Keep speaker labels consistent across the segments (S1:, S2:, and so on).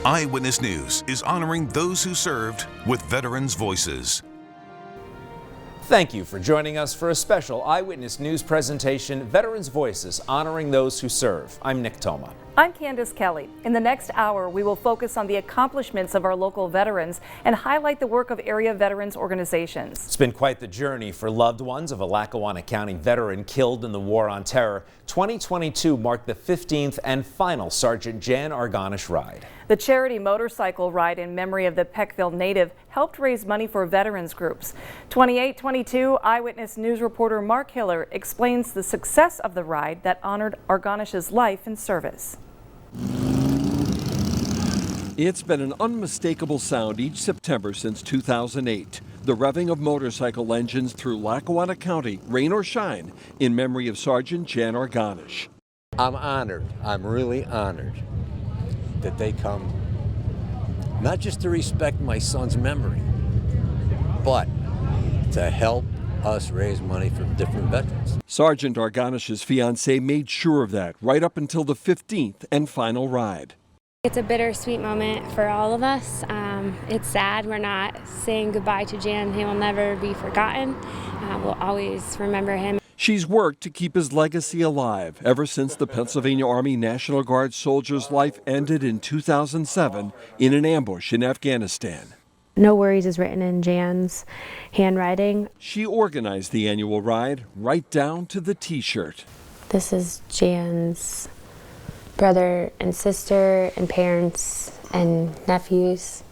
S1: Eyewitness News is honoring those who served with Veterans Voices.
S2: Thank you for joining us for a special Eyewitness News presentation, Veterans Voices, honoring those who serve. I'm Nick Toma.
S3: I'm Candace Kelly. In the next hour, we will focus on the accomplishments of our local veterans and highlight the work of area veterans organizations.
S2: It's been quite the journey for loved ones of a Lackawanna County veteran killed in the War on Terror. 2022 marked the 15th and final Sergeant Jan Argonish ride.
S3: The charity motorcycle ride in memory of the Peckville native helped raise money for veterans groups. 2822 Eyewitness News reporter Mark Hiller explains the success of the ride that honored Argonish's life and service.
S4: It's been an unmistakable sound each September since 2008. The revving of motorcycle engines through Lackawanna County, rain or shine, in memory of Sergeant Jan Argonish.
S5: I'm honored. I'm really honored that they come, not just to respect my son's memory, but to help us raise money for different veterans.
S4: Sergeant Argonish's fiancée made sure of that right up until the 15th and final ride.
S6: It's a bittersweet moment for all of us. It's sad we're not saying goodbye to Jan. He will never be forgotten. We'll always remember him.
S4: She's worked to keep his legacy alive ever since the Pennsylvania Army National Guard soldier's life ended in 2007 in an ambush in Afghanistan.
S6: No Worries is written in Jan's handwriting.
S4: She organized the annual ride right down to the T-shirt.
S6: This is Jan's brother and sister and parents and nephews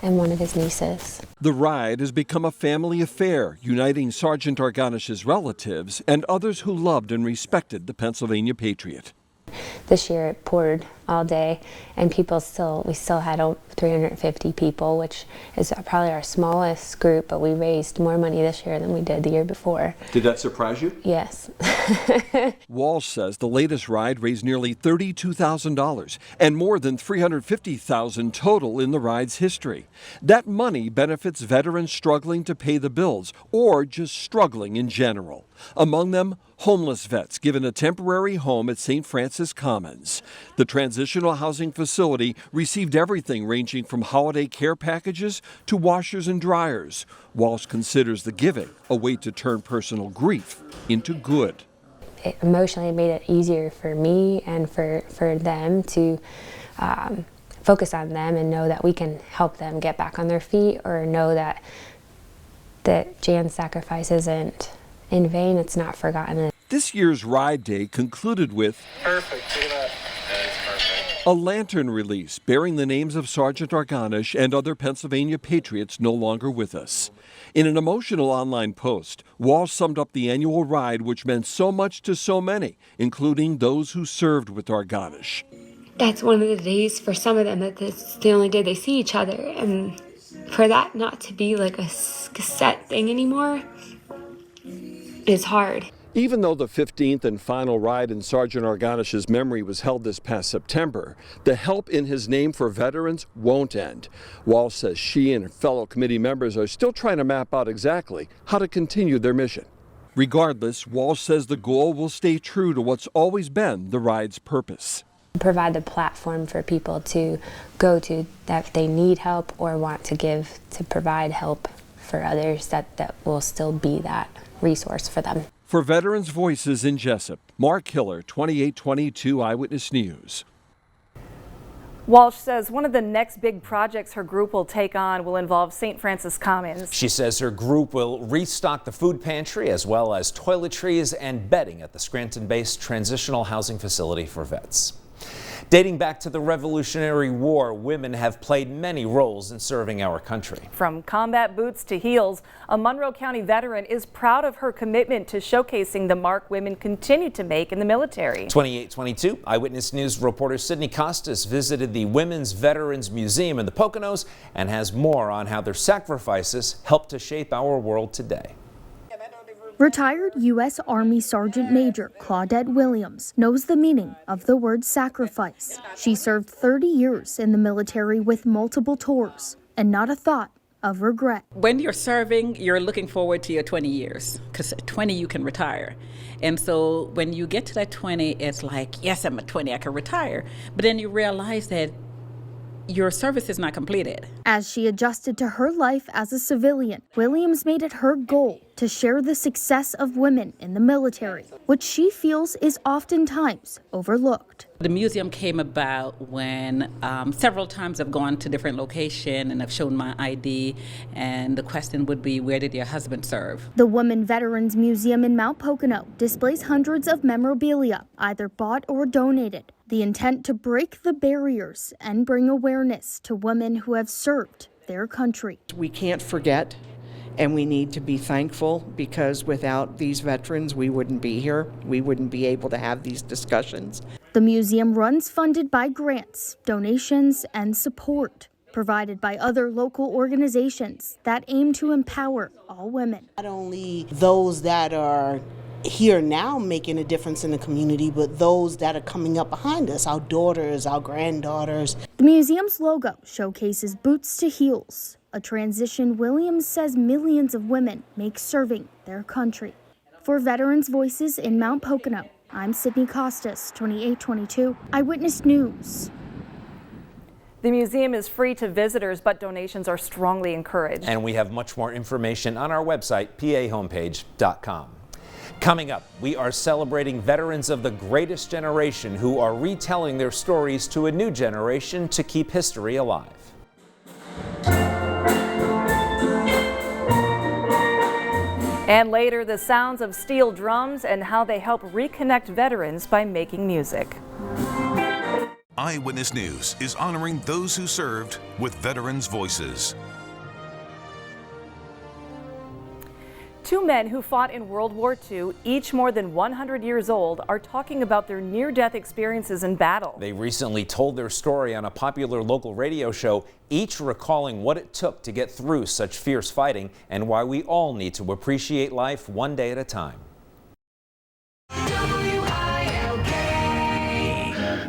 S6: and one of his nieces.
S4: The ride has become a family affair, uniting Sergeant Argonish's relatives and others who loved and respected the Pennsylvania Patriot.
S6: This year it poured all day, and we still had 350 people, which is probably our smallest group, but we raised more money this year than we did the year before.
S4: Did that surprise you?
S6: Yes.
S4: Walsh says the latest ride raised nearly $32,000 and more than $350,000 total in the ride's history. That money benefits veterans struggling to pay the bills or just struggling in general. Among them, homeless vets given a temporary home at St. Francis Commons. The transitional housing facility received everything ranging from holiday care packages to washers and dryers. Walsh considers the giving a way to turn personal grief into good.
S6: It emotionally made it easier for me and for them to focus on them and know that we can help them get back on their feet, or know that Jan's sacrifice isn't in vain, it's not forgotten.
S4: This year's ride day concluded with a lantern release bearing the names of Sergeant Argonish and other Pennsylvania Patriots no longer with us. In an emotional online post, Walsh summed up the annual ride, which meant so much to so many, including those who served with Argonish.
S6: That's one of the days for some of them that it's the only day they see each other, and for that not to be like a set thing anymore is hard.
S4: Even though the 15th and final ride in Sergeant Argonish's memory was held this past September, the help in his name for veterans won't end. Walsh says she and her fellow committee members are still trying to map out exactly how to continue their mission. Regardless, Walsh says the goal will stay true to what's always been the ride's purpose.
S6: Provide the platform for people to go to that they need help or want to give, to provide help for others that will still be that resource for them.
S4: For Veterans Voices in Jessup, Mark Hiller, 2822 Eyewitness News.
S3: Walsh says one of the next big projects her group will take on will involve St. Francis Commons.
S2: She says her group will restock the food pantry as well as toiletries and bedding at the Scranton-based transitional housing facility for vets. Dating back to the Revolutionary War, women have played many roles in serving our country.
S3: From combat boots to heels, a Monroe County veteran is proud of her commitment to showcasing the mark women continue to make in the military.
S2: 2822 Eyewitness News reporter Sydney Costas visited the Women's Veterans Museum in the Poconos and has more on how their sacrifices help to shape our world today.
S7: Retired U.S. Army Sergeant Major Claudette Williams knows the meaning of the word sacrifice. She served 30 years in the military with multiple tours and not a thought of regret.
S8: When you're serving, you're looking forward to your 20 years, because at 20 you can retire. And so when you get to that 20, it's like, yes, I'm at 20, I can retire. But then you realize that your service is not completed.
S7: As she adjusted to her life as a civilian, Williams made it her goal to share the success of women in the military, which she feels is oftentimes overlooked.
S8: The museum came about when several times I've gone to different locations and I've shown my ID, and the question would be, where did your husband serve?
S7: The Women Veterans Museum in Mount Pocono displays hundreds of memorabilia, either bought or donated. The intent to break the barriers and bring awareness to women who have served their country.
S9: We can't forget, and we need to be thankful, because without these veterans, we wouldn't be here. We wouldn't be able to have these discussions.
S7: The museum runs funded by grants, donations, and support provided by other local organizations that aim to empower all women.
S10: Not only those that are here now making a difference in the community, but those that are coming up behind us, our daughters, our granddaughters.
S7: The museum's logo showcases boots to heels, a transition Williams says millions of women make serving their country. For Veterans Voices in Mount Pocono, I'm Sydney Costas, 2822 Eyewitness News.
S3: The museum is free to visitors, but donations are strongly encouraged.
S2: And we have much more information on our website, pahomepage.com. Coming up, we are celebrating veterans of the greatest generation who are retelling their stories to a new generation to keep history alive.
S3: And later, the sounds of steel drums and how they help reconnect veterans by making music.
S1: Eyewitness News is honoring those who served with Veterans Voices.
S3: Two men who fought in World War II, each more than 100 years old, are talking about their near-death experiences in battle.
S2: They recently told their story on a popular local radio show, each recalling what it took to get through such fierce fighting and why we all need to appreciate life one day at a time.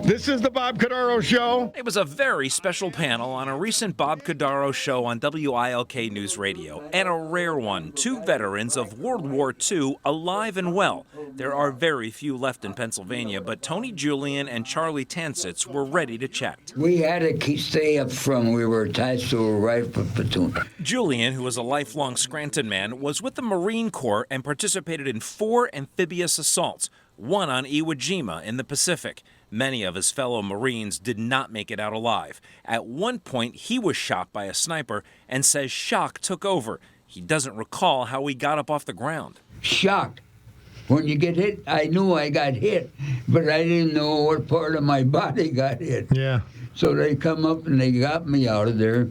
S11: This is the Bob Cordaro Show.
S12: It was a very special panel on a recent Bob Cordaro show on WILK News Radio, and a rare one. Two veterans of World War II alive and well. There are very few left in Pennsylvania, but Tony Julian and Charlie Tansitz were ready to chat.
S13: We had to stay up front. We were attached to a rifle platoon.
S12: Julian, who was a lifelong Scranton man, was with the Marine Corps and participated in 4 amphibious assaults, one on Iwo Jima in the Pacific. Many of his fellow Marines did not make it out alive. At one point, he was shot by a sniper and says shock took over. He doesn't recall how he got up off the ground.
S13: Shocked. When you get hit, I knew I got hit, but I didn't know what part of my body got hit.
S11: Yeah.
S13: So they come up and they got me out of there,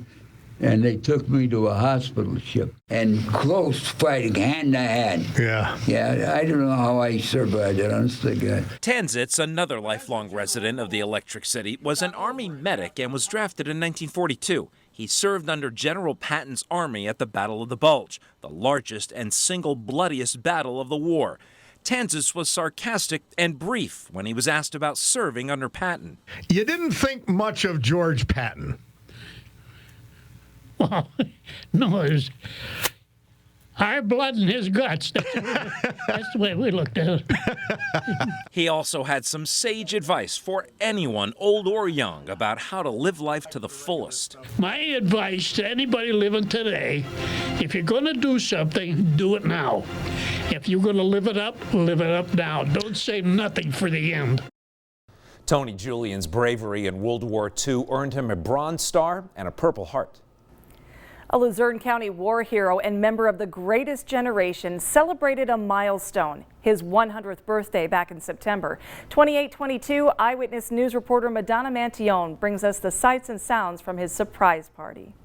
S13: and they took me to a hospital ship. And close fighting, hand to hand.
S11: Yeah.
S13: Yeah, I don't know how I survived it, honestly, God.
S12: Tansitz, another lifelong resident of the Electric City, was an Army medic and was drafted in 1942. He served under General Patton's army at the Battle of the Bulge, the largest and single bloodiest battle of the war. Tansitz was sarcastic and brief when he was asked about serving under Patton.
S11: You didn't think much of George Patton.
S14: Well, no, it was our blood and his guts. That's the way we looked at it.
S12: He also had some sage advice for anyone, old or young, about how to live life to the fullest.
S14: My advice to anybody living today, if you're going to do something, do it now. If you're going to live it up now. Don't save nothing for the end.
S2: Tony Julian's bravery in World War II earned him a Bronze Star and a Purple Heart.
S3: A Luzerne County war hero and member of the greatest generation celebrated a milestone, his 100th birthday back in September. 2822 Eyewitness News reporter Madonna Mantillon brings us the sights and sounds from his surprise party.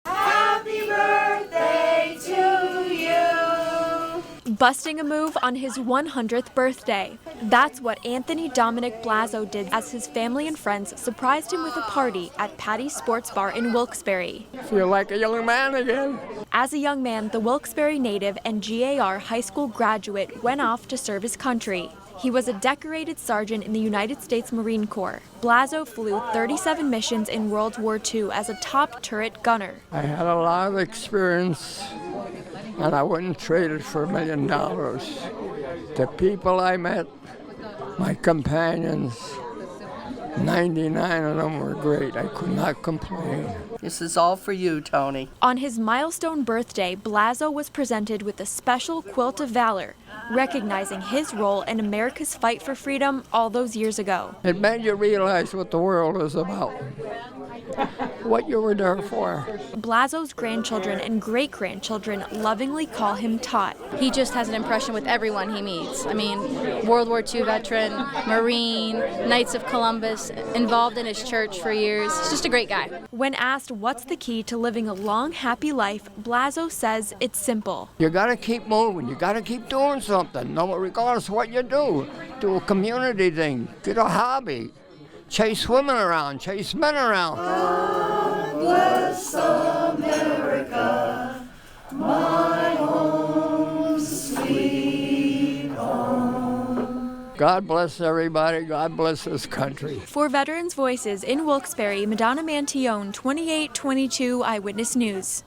S15: Happy birthday to you! Busting a move on his 100th birthday. That's what Anthony Dominic Blazo did as his family and friends surprised him with a party at Patty's Sports Bar in Wilkes-Barre.
S16: Feel like a young man again.
S15: As a young man, the Wilkes-Barre native and GAR high school graduate went off to serve his country. He was a decorated sergeant in the United States Marine Corps. Blazo flew 37 missions in World War II as a top turret gunner.
S16: I had a lot of experience, and I wouldn't trade it for $1 million. The people I met, my companions, 99 of them were great. I could not complain.
S17: This is all for you, Tony.
S15: On his milestone birthday, Blazo was presented with a special Quilt of Valor, recognizing his role in America's fight for freedom all those years ago.
S16: It made you realize what the world is about, what you were there for.
S15: Blazo's grandchildren and great-grandchildren lovingly call him Tot.
S18: He just has an impression with everyone he meets. I mean, World War II veteran, Marine, Knights of Columbus, involved in his church for years. He's just a great guy.
S15: When asked what's the key to living a long, happy life, Blazo says it's simple.
S16: You gotta keep moving, you gotta keep doing something, no regardless of what you do. Do a community thing, get a hobby, chase women around, chase men around.
S19: God bless America, my home, sweet home.
S16: God bless everybody, God bless this country.
S15: For Veterans Voices in Wilkes-Barre, Madonna Mantione, 2822 Eyewitness News.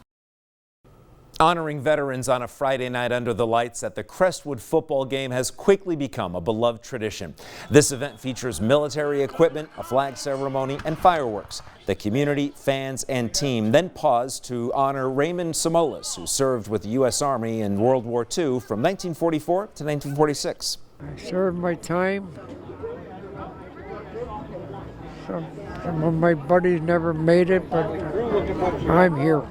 S2: Honoring veterans on a Friday night under the lights at the Crestwood football game has quickly become a beloved tradition. This event features military equipment, a flag ceremony, and fireworks. The community, fans, and team then pause to honor Raymond Samolis, who served with the U.S. Army in World War II from 1944 to 1946.
S16: I served my time. Some of my buddies never made it, but I'm here.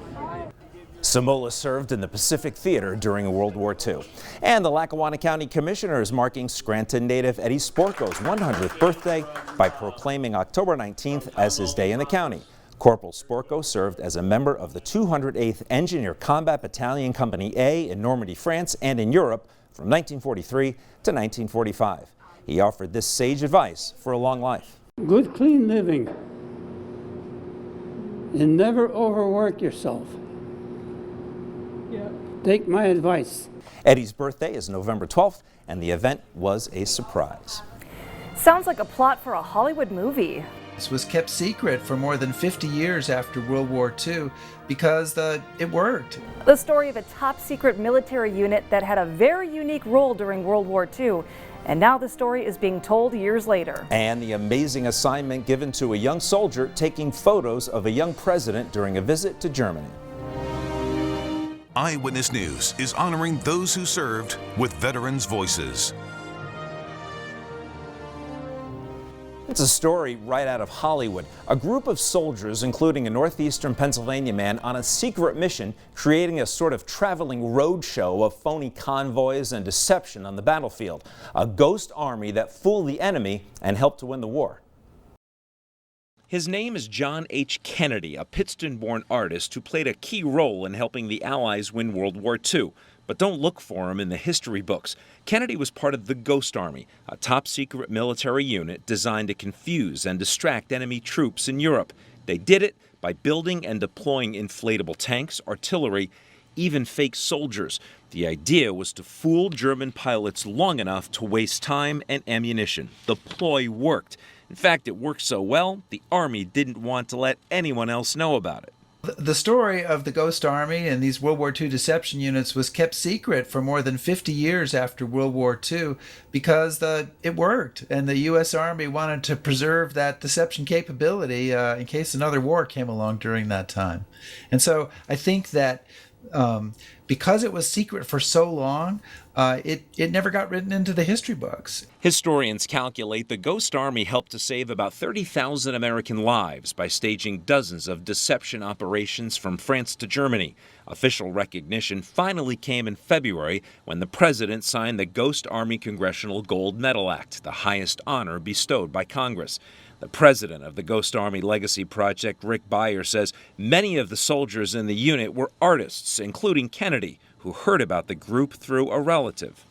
S2: Samola served in the Pacific Theater during World War II. And the Lackawanna County Commissioner is marking Scranton native Eddie Sporco's 100th birthday by proclaiming October 19th as his day in the county. Corporal Sporco served as a member of the 208th Engineer Combat Battalion Company A in Normandy, France, and in Europe from 1943 to 1945. He offered this sage advice for a long life.
S20: Good, clean living, and never overwork yourself. Take my advice.
S2: Eddie's birthday is November 12th, and the event was a surprise.
S3: Sounds like a plot for a Hollywood movie.
S21: This was kept secret for more than 50 years after World War II because it worked.
S3: The story of a top-secret military unit that had a very unique role during World War II. And now the story is being told years later.
S2: And the amazing assignment given to a young soldier taking photos of a young president during a visit to Germany.
S1: Eyewitness News is honoring those who served with Veterans Voices.
S2: It's a story right out of Hollywood. A group of soldiers, including a northeastern Pennsylvania man, on a secret mission, creating a sort of traveling roadshow of phony convoys and deception on the battlefield. A ghost army that fooled the enemy and helped to win the war.
S12: His name is John H. Kennedy, a Pittston-born artist who played a key role in helping the Allies win World War II. But don't look for him in the history books. Kennedy was part of the Ghost Army, a top-secret military unit designed to confuse and distract enemy troops in Europe. They did it by building and deploying inflatable tanks, artillery, even fake soldiers. The idea was to fool German pilots long enough to waste time and ammunition. The ploy worked. In fact, it worked so well, the Army didn't want to let anyone else know about it.
S21: The story of the Ghost Army and these World War II deception units was kept secret for more than 50 years after World War II because it worked, and the U.S. Army wanted to preserve that deception capability in case another war came along during that time. And so I think that because it was secret for so long, it never got written into the history books.
S12: Historians calculate the Ghost Army helped to save about 30,000 American lives by staging dozens of deception operations from France to Germany. Official recognition finally came in February when the president signed the Ghost Army Congressional Gold Medal Act, the highest honor bestowed by Congress. The president of the Ghost Army Legacy Project, Rick Beyer, says many of the soldiers in the unit were artists, including Kennedy, who heard about the group through a relative.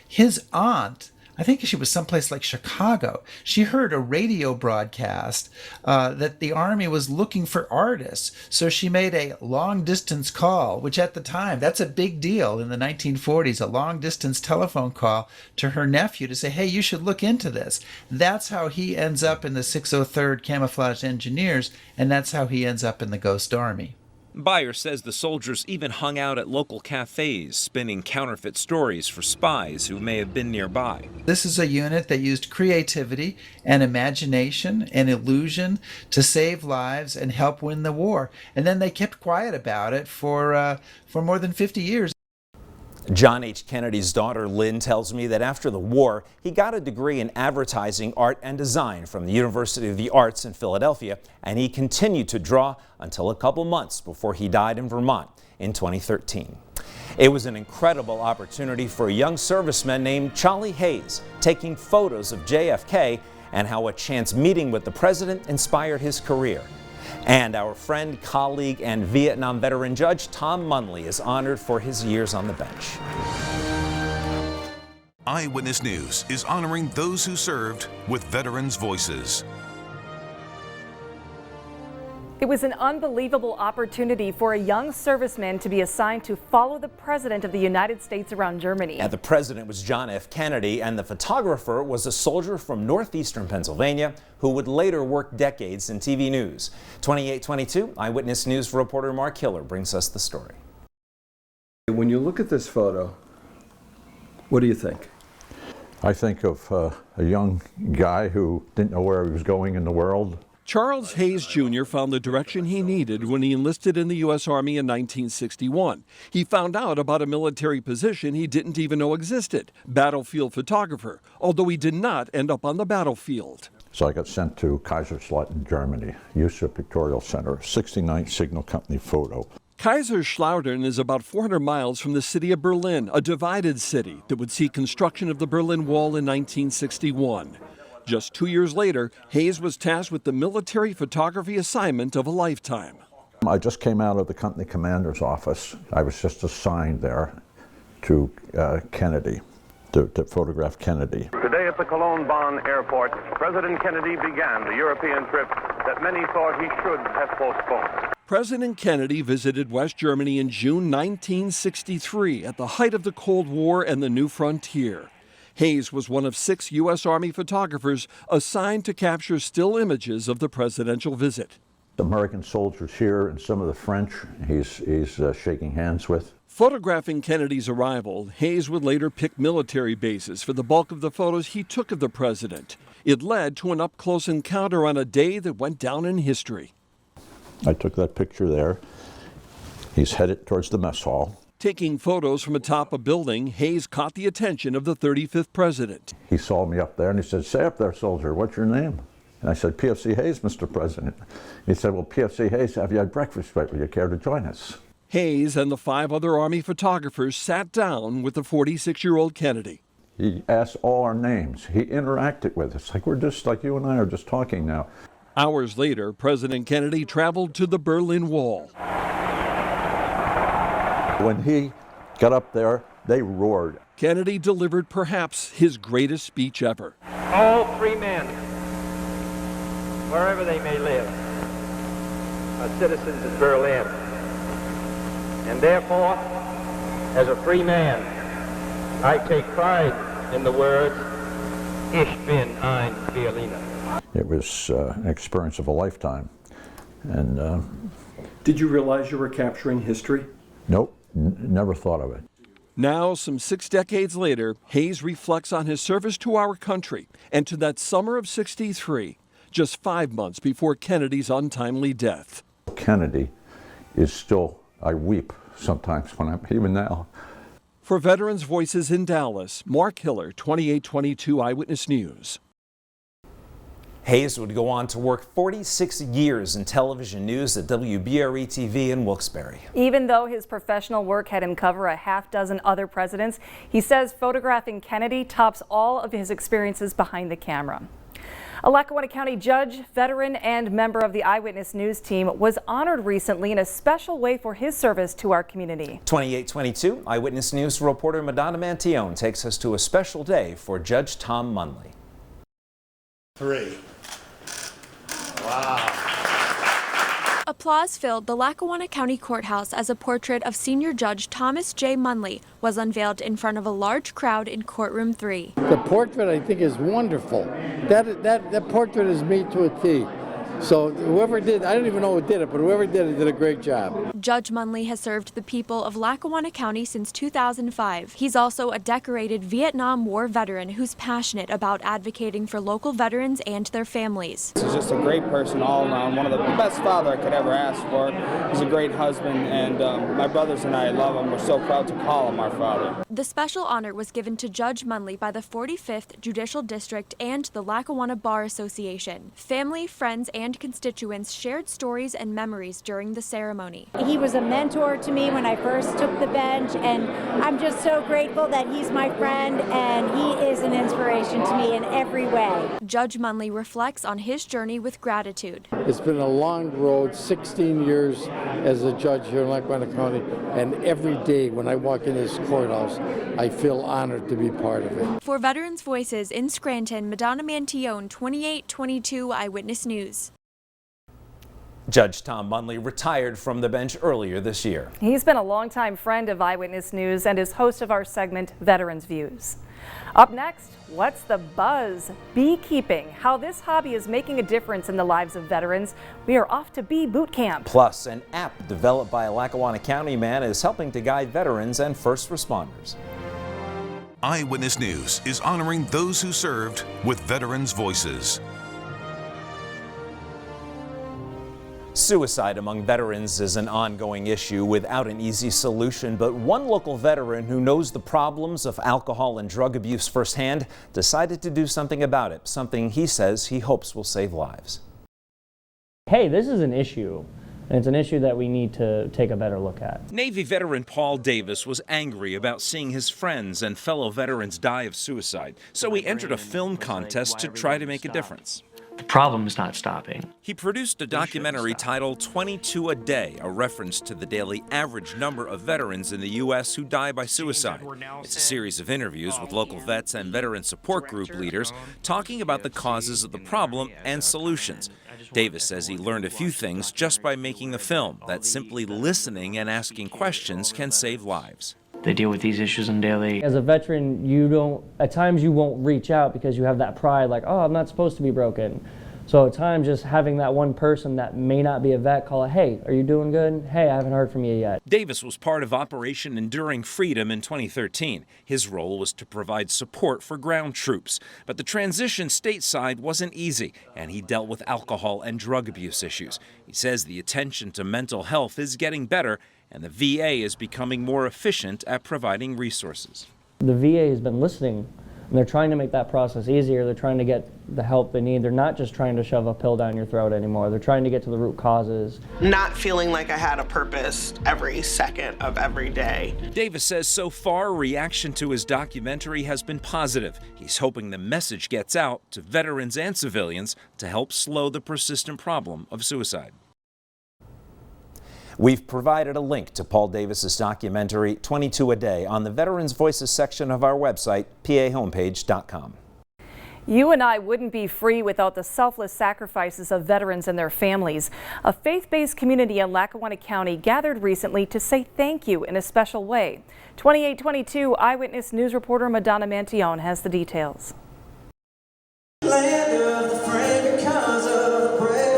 S21: His aunt, I think she was someplace like Chicago, she heard a radio broadcast that the Army was looking for artists. So she made a long-distance call, which at the time, that's a big deal in the 1940s, a long-distance telephone call to her nephew to say, hey, you should look into this. That's how he ends up in the 603rd Camouflage Engineers, and that's how he ends up in the Ghost Army.
S12: Beyer says the soldiers even hung out at local cafes, spinning counterfeit stories for spies who may have been nearby.
S21: This is a unit that used creativity and imagination and illusion to save lives and help win the war. And then they kept quiet about it for more than 50 years.
S2: John H. Kennedy's daughter Lynn tells me that after the war, he got a degree in advertising, art, and design from the University of the Arts in Philadelphia, and he continued to draw until a couple months before he died in Vermont in 2013. It was an incredible opportunity for a young serviceman named Charlie Hayes, taking photos of JFK and how a chance meeting with the president inspired his career. And our friend, colleague, and Vietnam veteran judge Tom Munley is honored for his years on the bench.
S1: Eyewitness News is honoring those who served with Veterans' Voices.
S3: It was an unbelievable opportunity for a young serviceman to be assigned to follow the President of the United States around Germany.
S2: And the president was John F. Kennedy, and the photographer was a soldier from northeastern Pennsylvania who would later work decades in TV news. 2822 Eyewitness News reporter Mark Hiller brings us the story.
S4: When you look at this photo, what do you think?
S5: I think of a young guy who didn't know where he was going in the world.
S4: Charles Hayes Jr. found the direction he needed when he enlisted in the U.S. Army in 1961. He found out about a military position he didn't even know existed, battlefield photographer, although he did not end up on the battlefield.
S5: So I got sent to Kaiserslautern, Germany, USIP Pictorial Center, 69th Signal Company photo.
S4: Kaiserslautern is about 400 miles from the city of Berlin, a divided city that would see construction of the Berlin Wall in 1961. Just 2 years later, Hayes was tasked with the military photography assignment of a lifetime.
S5: I just came out of the company commander's office. I was just assigned there to Kennedy, to photograph Kennedy.
S22: Today at the Cologne-Bonn airport, President Kennedy began the European trip that many thought he should have postponed.
S4: President Kennedy visited West Germany in June 1963 at the height of the Cold War and the new frontier. Hayes was one of 6 U.S. Army photographers assigned to capture still images of the presidential visit.
S5: American soldiers here and some of the French he's shaking hands with.
S4: Photographing Kennedy's arrival, Hayes would later pick military bases for the bulk of the photos he took of the president. It led to an up-close encounter on a day that went down in history.
S5: I took that picture there. He's headed towards the mess hall.
S4: Taking photos from atop a building, Hayes caught the attention of the 35th president.
S5: He saw me up there and he said, "Say up there, soldier, what's your name?" And I said, "PFC Hayes, Mr. President." He said, "Well, PFC Hayes, have you had breakfast yet? Would you care to join us?"
S4: Hayes and the 5 other Army photographers sat down with the 46-year-old Kennedy.
S5: He asked all our names. He interacted with us like we're just like you and I are just talking now.
S4: Hours later, President Kennedy traveled to the Berlin Wall.
S5: When he got up there, they roared.
S4: Kennedy delivered perhaps his greatest speech ever.
S23: All free men, wherever they may live, are citizens of Berlin. And therefore, as a free man, I take pride in the words, Ich bin ein Berliner.
S5: It was an experience of a lifetime. And
S4: did you realize you were capturing history?
S5: Nope, never thought of it.
S4: Now, some 6 decades later, Hayes reflects on his service to our country and to that summer of '63, just 5 months before Kennedy's untimely death.
S5: Kennedy is still, I weep sometimes when I'm, even now.
S4: For Veterans Voices in Dallas, Mark Hiller, 2822 Eyewitness News.
S2: Hayes would go on to work 46 years in television news at WBRE-TV in Wilkes-Barre. Even though his professional work had him cover a half-dozen other presidents, he says photographing Kennedy tops all of his experiences behind the camera. A Lackawanna County judge, veteran, and member of the Eyewitness News team was honored recently in a special way for his service to our community. 2822 Eyewitness News reporter Madonna Mantione takes us to a special day for Judge Tom Munley.
S24: 3. Wow.
S15: Applause filled the Lackawanna County Courthouse as a portrait of Senior Judge Thomas J. Munley was unveiled in front of a large crowd in Courtroom 3.
S20: The portrait, I think, is wonderful. That portrait is made to a T.
S6: So whoever did, I don't even know who did it, but whoever did it did a great job.
S15: Judge Munley has served the people of Lackawanna County since 2005. He's also a decorated Vietnam War veteran who's passionate about advocating for local veterans and their families.
S8: He's just a great person all around, one of the best father I could ever ask for. He's a great husband, and my brothers and I love him. We're so proud to call him our father.
S15: The special honor was given to Judge Munley by the 45th Judicial District and the Lackawanna Bar Association. Family, friends, and constituents shared stories and memories during the ceremony.
S9: He was a mentor to me when I first took the bench, and I'm just so grateful that he's my friend and he is an inspiration to me in every way.
S15: Judge Munley reflects on his journey with gratitude.
S6: It's been a long road, 16 years as a judge here in Lackawanna County, and every day when I walk in this courthouse, I feel honored to be part of it.
S15: For Veterans Voices in Scranton, Madonna Mantillone, 2822 Eyewitness News.
S2: Judge Tom Munley retired from the bench earlier this year.
S3: He's been a longtime friend of Eyewitness News and is host of our segment, Veterans Views. Up next, what's the buzz? Beekeeping, how this hobby is making a difference in the lives of veterans. We are off to bee boot camp.
S2: Plus, an app developed by a Lackawanna County man is helping to guide veterans and first responders.
S1: Eyewitness News is honoring those who served with Veterans Voices.
S2: Suicide among veterans is an ongoing issue without an easy solution, but one local veteran who knows the problems of alcohol and drug abuse firsthand decided to do something about it, something he says he hopes will save lives.
S10: Hey, this is an issue. And it's an issue that we need to take a better look at.
S12: Navy veteran Paul Davis was angry about seeing his friends and fellow veterans die of suicide, so he entered a film contest to try to make a difference.
S25: The problem is not stopping.
S12: He produced a documentary titled 22 a Day, a reference to the daily average number of veterans in the U.S. who die by suicide. It's a series of interviews with local vets and veteran support group leaders talking about the causes of the problem and solutions. Davis says he learned a few things just by making the film, that simply listening and asking questions can save lives.
S25: They deal with these issues on daily.
S10: As a veteran, at times you won't reach out because you have that pride, like, oh, I'm not supposed to be broken. So at times just having that one person that may not be a vet call, hey, are you doing good? Hey, I haven't heard from you yet.
S12: Davis was part of Operation Enduring Freedom in 2013. His role was to provide support for ground troops. But the transition stateside wasn't easy, and he dealt with alcohol and drug abuse issues. He says the attention to mental health is getting better, and the VA is becoming more efficient at providing resources.
S10: The VA has been listening, and they're trying to make that process easier. They're trying to get the help they need. They're not just trying to shove a pill down your throat anymore. They're trying to get to the root causes.
S26: Not feeling like I had a purpose every second of every day.
S12: Davis says so far, reaction to his documentary has been positive. He's hoping the message gets out to veterans and civilians to help slow the persistent problem of suicide.
S2: We've provided a link to Paul Davis's documentary 22 a Day on the Veterans Voices section of our website, pahomepage.com.
S3: You and I wouldn't be free without the selfless sacrifices of veterans and their families. A faith-based community in Lackawanna County gathered recently to say thank you in a special way. 2822 Eyewitness News reporter Madonna Mantillone has the details.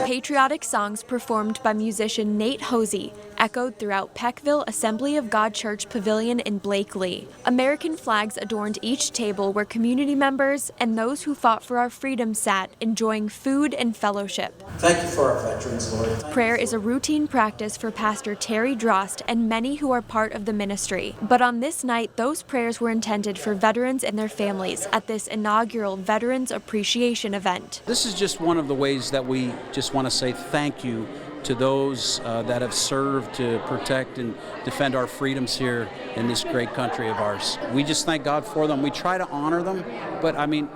S15: Patriotic songs performed by musician Nate Hosey echoed throughout Peckville Assembly of God Church Pavilion in Blakely. American flags adorned each table where community members and those who fought for our freedom sat, enjoying food and fellowship.
S27: Thank you for our veterans, Lord.
S15: Prayer is a routine practice for Pastor Terry Drost and many who are part of the ministry. But on this night, those prayers were intended for veterans and their families at this inaugural Veterans Appreciation event.
S28: This is just one of the ways that we just want to say thank you to those that have served to protect and defend our freedoms here in this great country of ours. We just thank God for them. We try to honor them, but I mean,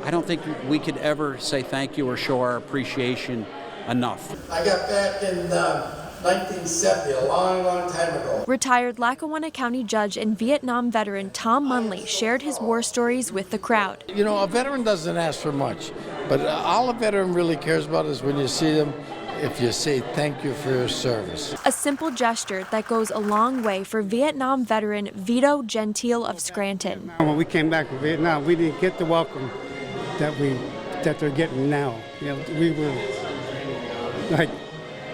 S28: I don't think we could ever say thank you or show our appreciation enough.
S27: I got back in 1970, a long, long time ago.
S15: Retired Lackawanna County judge and Vietnam veteran Tom Munley shared his war stories with the crowd.
S6: You know, a veteran doesn't ask for much, but all a veteran really cares about is when you see them, if you say thank you for your service.
S15: A simple gesture that goes a long way for Vietnam veteran Vito Gentile of Scranton.
S20: When we came back from Vietnam, we didn't get the welcome that they're getting now. You know, we were like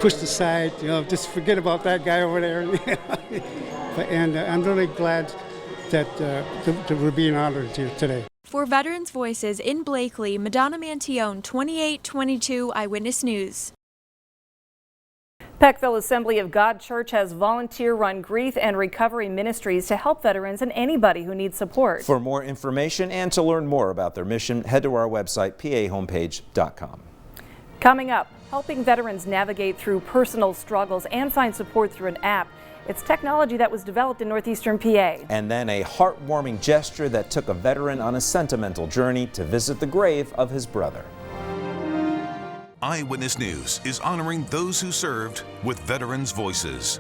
S20: pushed aside, just forget about that guy over there. And I'm really glad that we're being honored here today.
S15: For Veterans Voices in Blakely, Madonna Mantione, 2822 Eyewitness News.
S3: Peckville Assembly of God Church has volunteer-run grief and recovery ministries to help veterans and anybody who needs support.
S2: For more information and to learn more about their mission, head to our website, pahomepage.com.
S3: Coming up, helping veterans navigate through personal struggles and find support through an app. It's technology that was developed in northeastern PA.
S2: And then a heartwarming gesture that took a veteran on a sentimental journey to visit the grave of his brother.
S1: Eyewitness News is honoring those who served with Veterans Voices.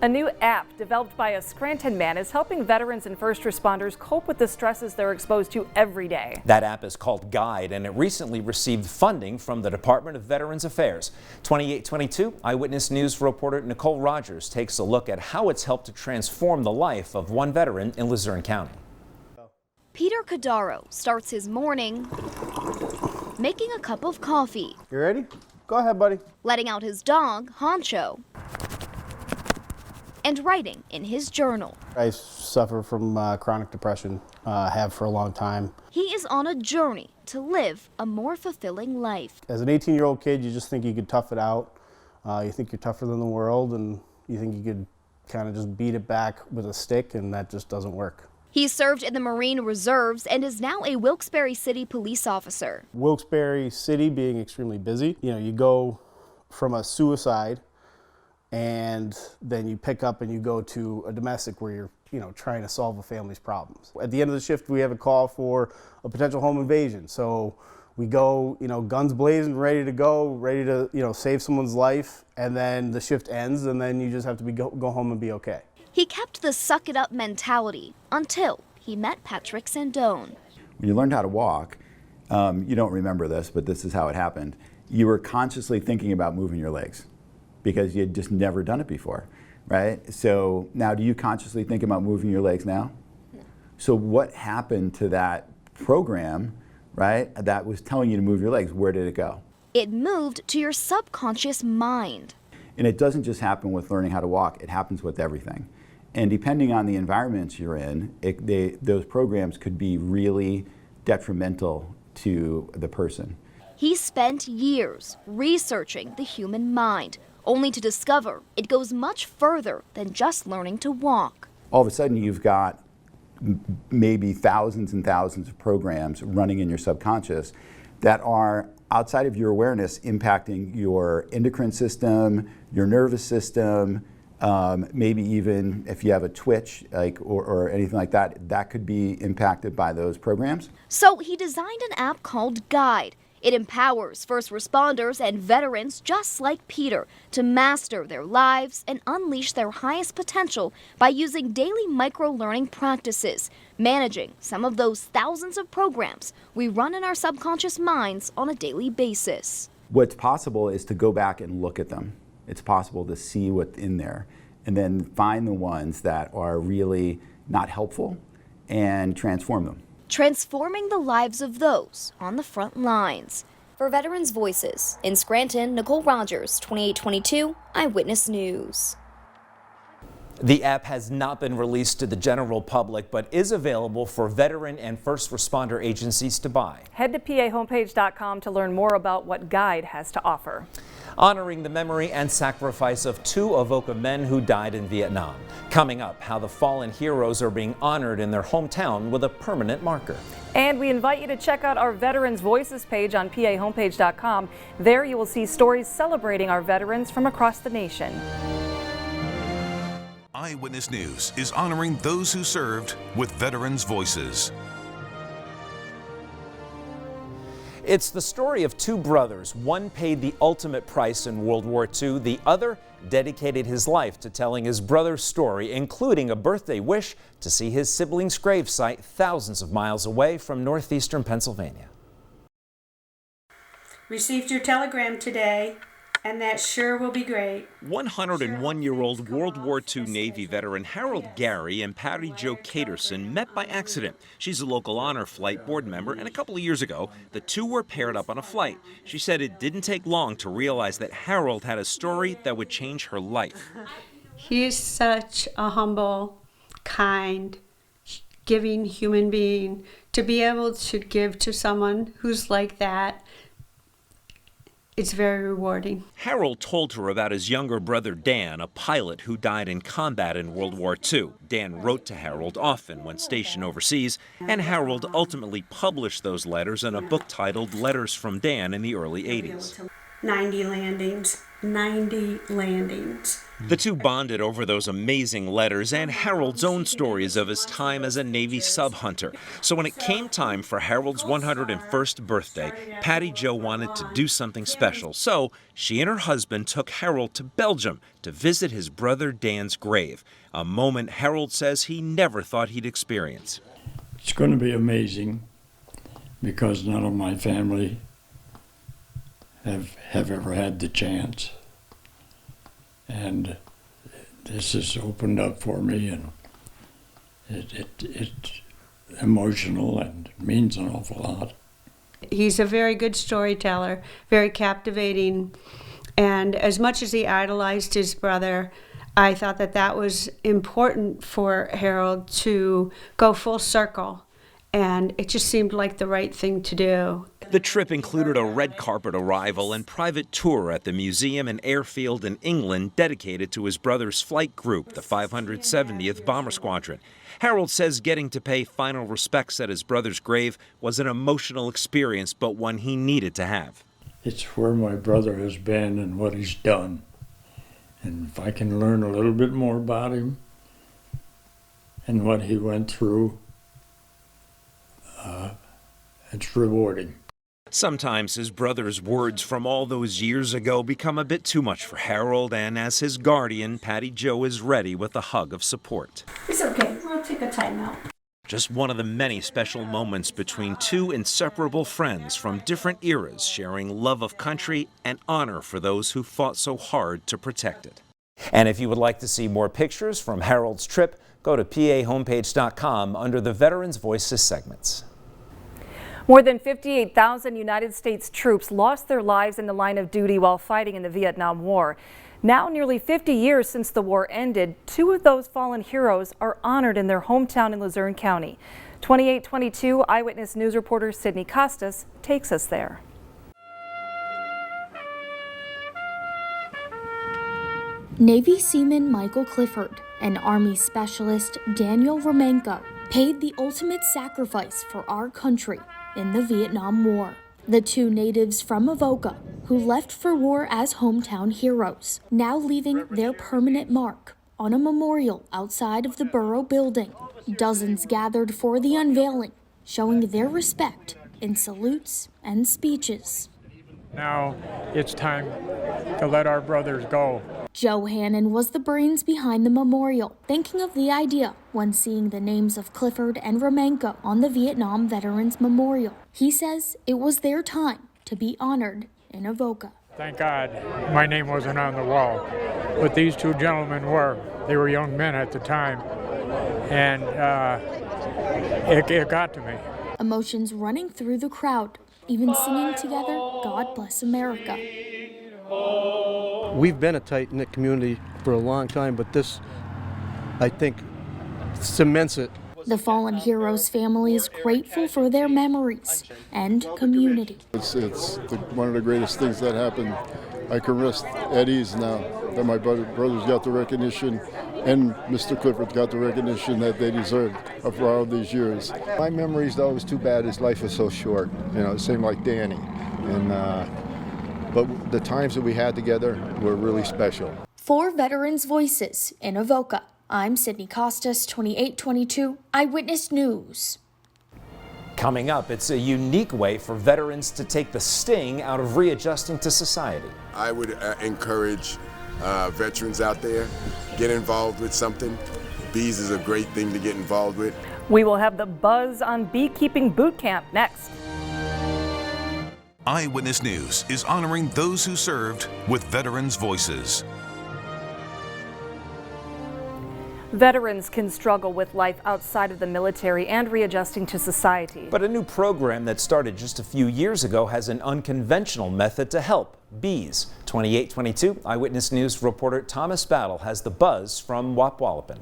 S3: A new app developed by a Scranton man is helping veterans and first responders cope with the stresses they're exposed to every day.
S2: That app is called Guide, and it recently received funding from the Department of Veterans Affairs. 2822 Eyewitness News reporter Nicole Rogers takes a look at how it's helped to transform the life of one veteran in Luzerne County.
S7: Peter Cadaro starts his morning making a cup of coffee.
S11: You ready? Go ahead, buddy.
S7: Letting out his dog, Honcho, and writing in his journal.
S11: I suffer from chronic depression, have for a long time.
S7: He is on a journey to live a more fulfilling life.
S11: As an 18-year-old kid, you just think you could tough it out. You think you're tougher than the world, and you think you could kind of just beat it back with a stick, and that just doesn't work.
S7: He served in the Marine Reserves and is now a Wilkes-Barre City police officer.
S11: Wilkes-Barre City being extremely busy, you go from a suicide and then you pick up and you go to a domestic where you're trying to solve a family's problems. At the end of the shift, we have a call for a potential home invasion. So we go, guns blazing, ready to go, ready to, save someone's life, and then the shift ends, and then you just have to go home and be okay.
S7: He kept the suck-it-up mentality until he met Patrick Sandone.
S13: When you learned how to walk, you don't remember this, but this is how it happened. You were consciously thinking about moving your legs because you had just never done it before, right? So now do you consciously think about moving your legs now? No. So what happened to that program, right, that was telling you to move your legs? Where did it go?
S7: It moved to your subconscious mind.
S13: And it doesn't just happen with learning how to walk, it happens with everything. And depending on the environments you're in, those programs could be really detrimental to the person.
S7: He spent years researching the human mind, only to discover it goes much further than just learning to walk.
S13: All of a sudden you've got maybe thousands and thousands of programs running in your subconscious that are outside of your awareness impacting your endocrine system, your nervous system, maybe even if you have a twitch or anything like that, that could be impacted by those programs.
S7: So he designed an app called Guide. It empowers first responders and veterans just like Peter to master their lives and unleash their highest potential by using daily micro-learning practices, managing some of those thousands of programs we run in our subconscious minds on a daily basis.
S13: What's possible is to go back and look at them. It's possible to see what's in there and then find the ones that are really not helpful and transform them.
S7: Transforming the lives of those on the front lines. For Veterans Voices, in Scranton, Nicole Rogers, 2822 Eyewitness News.
S2: The app has not been released to the general public, but is available for veteran and first responder agencies to buy.
S3: Head to pahomepage.com to learn more about what Guide has to offer.
S2: Honoring the memory and sacrifice of two Avoca men who died in Vietnam. Coming up, how the fallen heroes are being honored in their hometown with a permanent marker.
S3: And we invite you to check out our Veterans Voices page on pahomepage.com. There you will see stories celebrating our veterans from across the nation.
S1: Eyewitness News is honoring those who served with Veterans Voices.
S2: It's the story of two brothers. One paid the ultimate price in World War II. The other dedicated his life to telling his brother's story, including a birthday wish to see his sibling's gravesite thousands of miles away from northeastern Pennsylvania.
S14: Received your telegram today. And that sure will be great.
S12: 101-year-old World War II Navy veteran Harold Gary and Patty Jo Caterson met by accident. She's a local honor flight board member, and a couple of years ago, the two were paired up on a flight. She said it didn't take long to realize that Harold had a story that would change her life.
S14: He is such a humble, kind, giving human being. To be able to give to someone who's like that, it's very rewarding.
S12: Harold told her about his younger brother Dan, a pilot who died in combat in World War II. Dan wrote to Harold often when stationed overseas, and Harold ultimately published those letters in a book titled Letters from Dan in the early 80s.
S14: 90 landings, 90 landings.
S12: The two bonded over those amazing letters and Harold's own stories of his time as a Navy sub-hunter. So when it came time for Harold's 101st birthday, Patty Jo wanted to do something special. So she and her husband took Harold to Belgium to visit his brother Dan's grave, a moment Harold says he never thought he'd experience.
S16: It's going to be amazing because none of my family have ever had the chance. And this has opened up for me, and it's emotional and means an awful lot.
S14: He's a very good storyteller, very captivating, and as much as he idolized his brother, I thought that that was important for Harold to go full circle, and it just seemed like the right thing to do.
S12: The trip included a red carpet arrival and private tour at the museum and airfield in England dedicated to his brother's flight group, the 570th Bomber Squadron. Harold says getting to pay final respects at his brother's grave was an emotional experience, but one he needed to have.
S16: It's where my brother has been and what he's done. And if I can learn a little bit more about him and what he went through, it's rewarding.
S12: Sometimes his brother's words from all those years ago become a bit too much for Harold, and as his guardian, Patty Jo is ready with a hug of support.
S14: It's okay, we'll take a time out.
S12: Just one of the many special moments between two inseparable friends from different eras sharing love of country and honor for those who fought so hard to protect it. And if you would like to see more pictures from Harold's trip, go to pahomepage.com under the Veterans Voices segments.
S3: More than 58,000 United States troops lost their lives in the line of duty while fighting in the Vietnam War. Now, nearly 50 years since the war ended, two of those fallen heroes are honored in their hometown in Luzerne County. 2822 Eyewitness News reporter Sydney Costas takes us there.
S7: Navy Seaman Michael Clifford and Army Specialist Daniel Romanko paid the ultimate sacrifice for our country in the Vietnam War. The two natives from Avoca who left for war as hometown heroes, now leaving their permanent mark on a memorial outside of the Borough building. Dozens gathered for the unveiling, showing their respect in salutes and speeches.
S17: Now it's time to let our brothers go.
S7: Joe Hannon was the brains behind the memorial, thinking of the idea when seeing the names of Clifford and Romanko on the Vietnam Veterans Memorial. He says it was their time to be honored in Avoca.
S17: Thank God my name wasn't on the wall, but these two gentlemen were. They were young men at the time, and it got to me.
S7: Emotions running through the crowd, even singing together, God Bless America.
S18: We've been a tight-knit community for a long time, but this, I think, cements it.
S7: The fallen heroes' families grateful for their memories and community.
S19: It's one of the greatest things that happened. I can rest at ease now that my brothers got the recognition and Mr. Clifford got the recognition that they deserved for all these years.
S21: My memories, though, was too bad. His life was so short. You know, same like Danny. But the times that we had together were really special.
S7: For Veterans Voices in Avoca, I'm Sydney Costas, 2822 Eyewitness News.
S2: Coming up, it's a unique way for veterans to take the sting out of readjusting to society.
S22: I would encourage veterans out there, get involved with something. Bees is a great thing to get involved with.
S3: We will have the buzz on beekeeping boot camp next.
S1: Eyewitness News is honoring those who served with Veterans Voices.
S3: Veterans can struggle with life outside of the military and readjusting to society.
S2: But a new program that started just a few years ago has an unconventional method to help: bees. 2822 Eyewitness News reporter Thomas Battle has the buzz from Wapwallopen.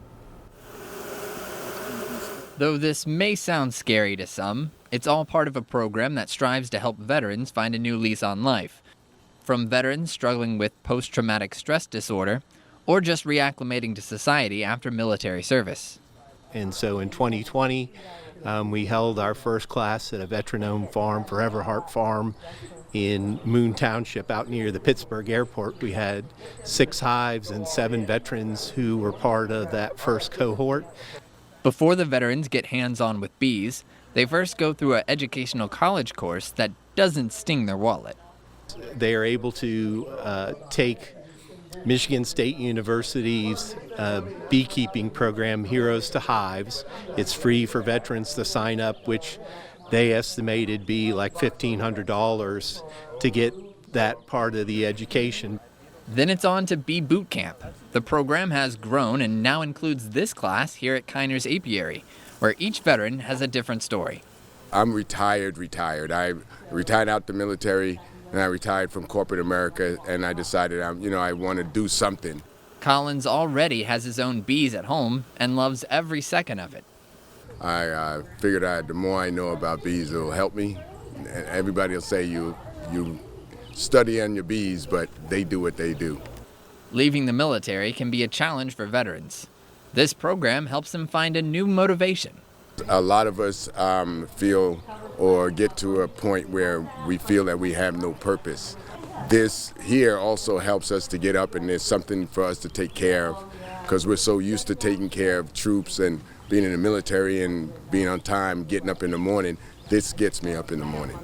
S4: Though this may sound scary to some, it's all part of a program that strives to help veterans find a new lease on life. From veterans struggling with post-traumatic stress disorder, or just reacclimating to society after military service.
S5: And so in 2020, we held our first class at a veteran-owned farm, Forever Heart Farm, in Moon Township out near the Pittsburgh airport. We had 6 hives and 7 veterans who were part of that first cohort.
S4: Before the veterans get hands-on with bees, they first go through an educational college course that doesn't sting their wallet.
S5: They are able to take Michigan State University's beekeeping program, Heroes to Hives. It's free for veterans to sign up, which they estimated be like $1,500 to get that part of the education.
S4: Then it's on to Bee Boot Camp. The program has grown and now includes this class here at Kiner's Apiary, where each veteran has a different story.
S22: I'm retired. I retired out the military, and I retired from corporate America, and I decided I want to do something.
S4: Collins already has his own bees at home and loves every second of it.
S22: I figured the more I know about bees, it'll help me. Everybody will say you study on your bees, but they do what they do.
S4: Leaving the military can be a challenge for veterans. This program helps them find a new motivation.
S22: A lot of us feel or get to a point where we feel that we have no purpose. This here also helps us to get up, and there's something for us to take care of, because we're so used to taking care of troops and being in the military and being on time, getting up in the morning. This gets me up in the morning.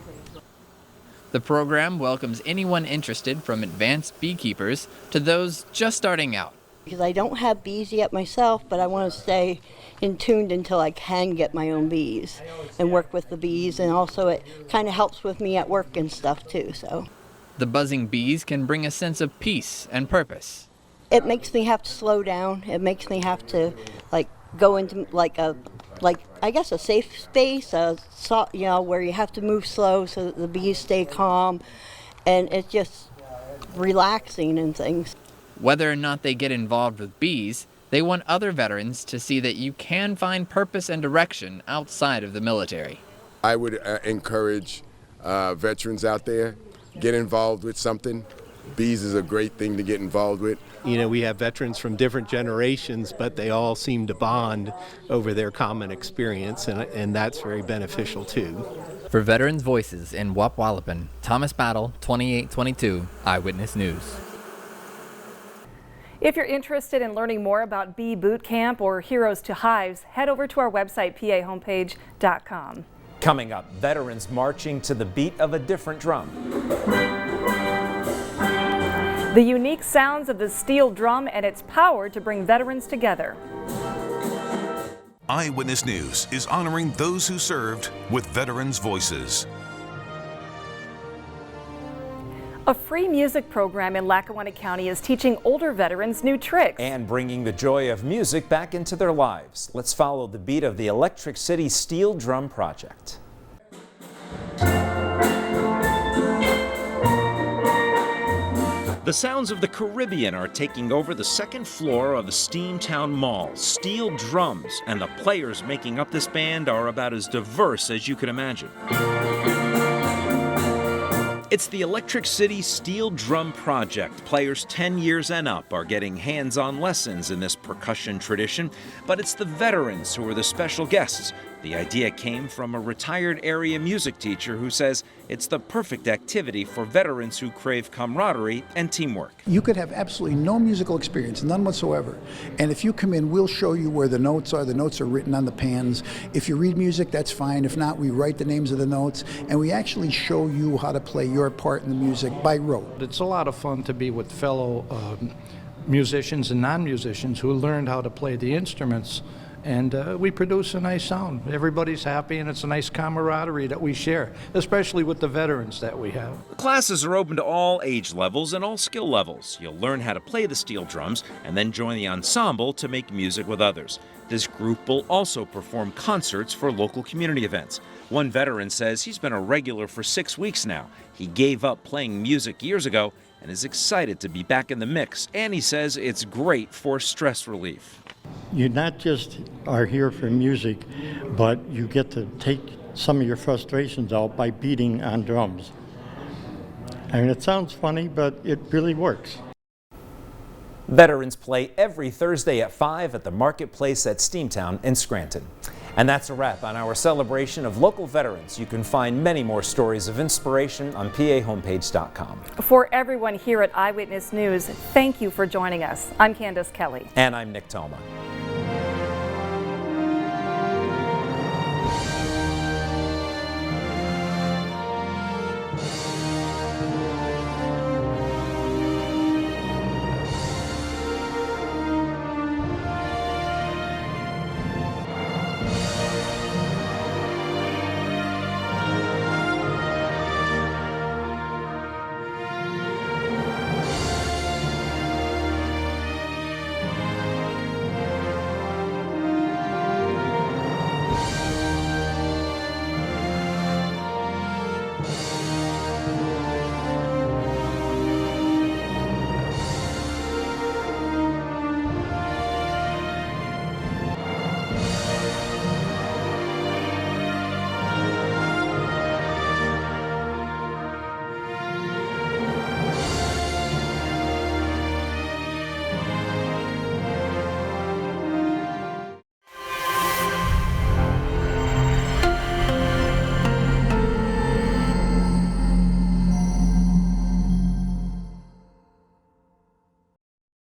S4: The program welcomes anyone interested, from advanced beekeepers to those just starting out.
S8: Because I don't have bees yet myself, but I want to stay in tuned until I can get my own bees and work with the bees, and also it kind of helps with me at work and stuff too. So
S4: the buzzing bees can bring a sense of peace and purpose.
S8: It makes me have to slow down. It makes me have to go into I guess a safe space, where you have to move slow so that the bees stay calm, and it's just relaxing and things.
S4: Whether or not they get involved with bees, they want other veterans to see that you can find purpose and direction outside of the military.
S22: I would encourage veterans out there, get involved with something. Bees is a great thing to get involved with.
S5: We have veterans from different generations, but they all seem to bond over their common experience, and that's very beneficial too.
S4: For Veterans Voices in Wapwallopen, Thomas Battle, 2822 Eyewitness News.
S3: If you're interested in learning more about Bee Boot Camp or Heroes to Hives, head over to our website, pahomepage.com.
S2: Coming up, veterans marching to the beat of a different drum.
S3: The unique sounds of the steel drum and its power to bring veterans together.
S1: Eyewitness News is honoring those who served with Veterans Voices.
S3: A free music program in Lackawanna County is teaching older veterans new tricks
S2: and bringing the joy of music back into their lives. Let's follow the beat of the Electric City Steel Drum Project.
S12: The sounds of the Caribbean are taking over the second floor of the Steamtown Mall. Steel drums, and the players making up this band are about as diverse as you can imagine. It's the Electric City Steel Drum Project. Players 10 years and up are getting hands-on lessons in this percussion tradition, but it's the veterans who are the special guests. The idea came from a retired area music teacher who says it's the perfect activity for veterans who crave camaraderie and teamwork.
S9: You could have absolutely no musical experience, none whatsoever. And if you come in, we'll show you where the notes are. The notes are written on the pans. If you read music, that's fine. If not, we write the names of the notes, and we actually show you how to play your part in the music by rote.
S10: It's a lot of fun to be with fellow musicians and non-musicians who learned how to play the instruments
S6: and we produce a nice sound. Everybody's happy, and it's a nice camaraderie that we share, especially with the veterans that we have.
S12: Classes are open to all age levels and all skill levels. You'll learn how to play the steel drums and then join the ensemble to make music with others. This group will also perform concerts for local community events. One veteran says he's been a regular for 6 weeks now. He gave up playing music years ago and is excited to be back in the mix, and he says it's great for stress relief.
S10: You not just are here for music, but you get to take some of your frustrations out by beating on drums. I mean, it sounds funny, but it really works.
S2: Veterans play every Thursday at 5 at the Marketplace at Steamtown in Scranton. And that's a wrap on our celebration of local veterans. You can find many more stories of inspiration on PAHomepage.com.
S3: For everyone here at Eyewitness News, thank you for joining us. I'm Candace Kelly.
S2: And I'm Nick Toma.